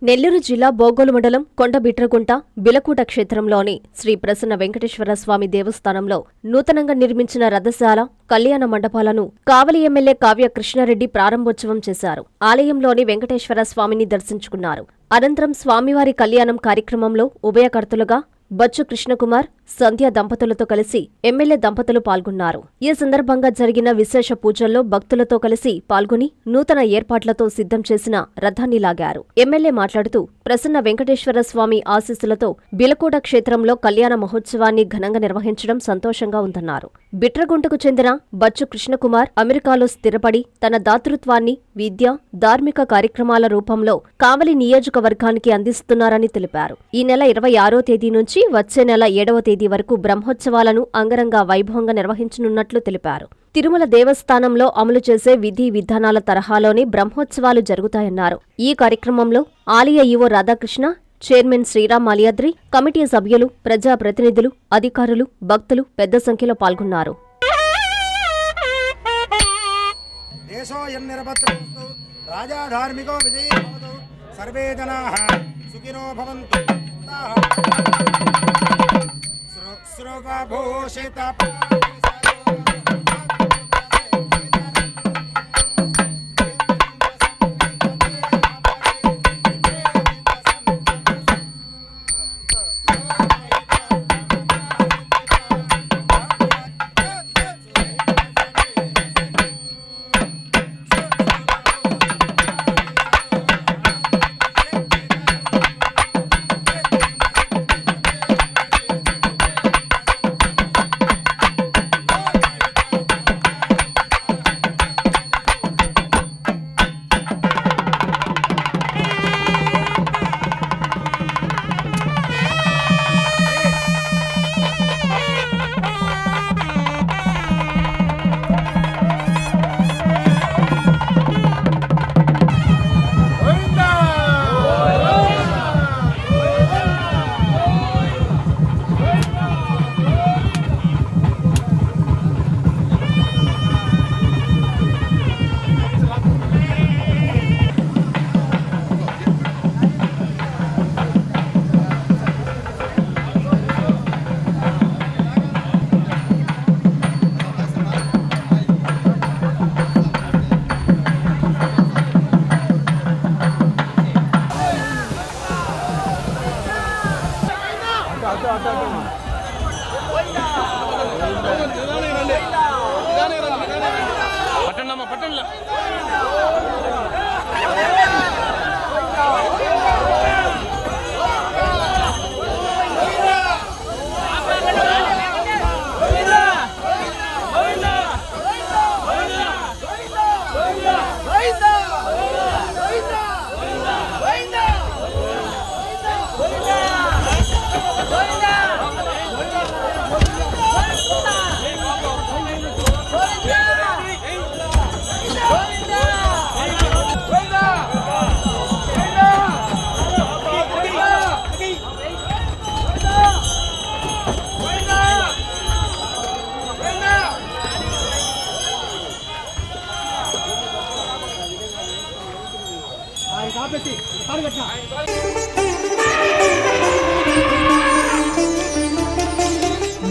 నెల్లూరు జిల్లా బోగోలు మండలం కొండబిట్రగుంట బిలకూట క్షేత్రంలోని శ్రీ ప్రసన్న వెంకటేశ్వర స్వామి దేవస్థానంలో నూతనంగా నిర్మించిన రథశాల, కళ్యాణ మండపాలను కావలి ఎమ్మెల్యే కావ్య కృష్ణారెడ్డి ప్రారంభోత్సవం చేశారు. ఆలయంలోని వెంకటేశ్వర స్వామిని దర్శించుకున్నారు. అనంతరం స్వామివారి కళ్యాణం కార్యక్రమంలో ఉభయకర్తలుగా బచ్చు కృష్ణకుమార్, సంధ్య దంపతులతో కలిసి ఎమ్మెల్యే దంపతులు పాల్గొన్నారు. ఈ సందర్భంగా జరిగిన విశేష పూజల్లో భక్తులతో కలిసి పాల్గొని నూతన ఏర్పాట్లతో సిద్ధం చేసిన రథాన్ని లాగారు. ఎమ్మెల్యే మాట్లాడుతూ ప్రసన్న వెంకటేశ్వర స్వామి ఆశీస్సులతో బిలకూట క్షేత్రంలో కళ్యాణ మహోత్సవాన్ని ఘనంగా నిర్వహించడం సంతోషంగా ఉందన్నారు. బిట్రగుంటకు చెందిన బచ్చు కృష్ణకుమార్ అమెరికాలో స్థిరపడి తన దాతృత్వాన్ని విద్య, ధార్మిక కార్యక్రమాల రూపంలో కావలి నియోజకవర్గానికి అందిస్తున్నారని తెలిపారు. ఈ నెల 26వ తేదీ నుంచి వచ్చే నెల 7వ తేదీ వరకు బ్రహ్మోత్సవాలను అంగరంగ వైభవంగా నిర్వహించనున్నట్లు తెలిపారు. తిరుమల దేవస్థానంలో అమలు చేసే విధి విధానాల తరహాలోనే బ్రహ్మోత్సవాలు జరుగుతాయన్నారు. ఈ కార్యక్రమంలో ఆలయ EO Radhakrishna, chairman Sriram Malyadri, committee సభ్యులు, ప్రజాప్రతినిధులు, అధికారులు, భక్తులు పెద్ద సంఖ్యలో పాల్గొన్నారు.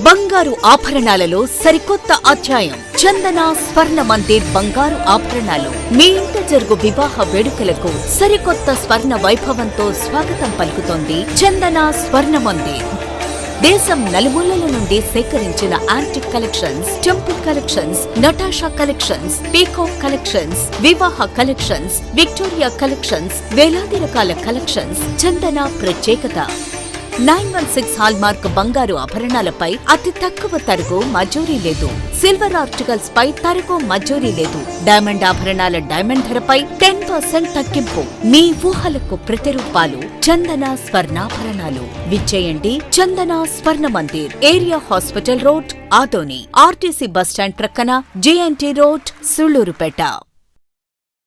బంగారు ఆభరణాలలో సరికొత్త అధ్యాయం. చందన స్వర్ణ మందిర్ బంగారు ఆభరణాలు. మీ ఇంట జరుగు వివాహ వేడుకలకు సరికొత్త స్వర్ణ వైభవంతో స్వాగతం పలుకుతోంది చందన స్వర్ణ మందిర్. దేశం నలుమూలల నుండి సేకరించిన antique collections, temple collections, Natasha collections, peacock collections, వివాహ కలెక్షన్స్, విక్టోరియా కలెక్షన్స్, వేలాది రకాల కలెక్షన్స్. చందన ప్రత్యేకత 916 హాల్మార్క్ బంగారు ఆభరణాలపై అతి తక్కువ తరుగు మజూరీ లేదు. సిల్వర్ ఆర్టికల్స్ పై తరుగు మజూరీ లేదు. డైమండ్ ఆభరణాల డైమండ్ ధరపై 10% తగ్గింపు. మీ ఊహలకు ప్రతిరూపాలు చందన స్వర్ణాభరణాలు. విచ్చేయండి చందన స్వర్ణ Mandir, area hospital road, Adoni, RTC bus stand ప్రక్కన, జీఎన్టీ రోడ్, సుళ్లూరుపేట.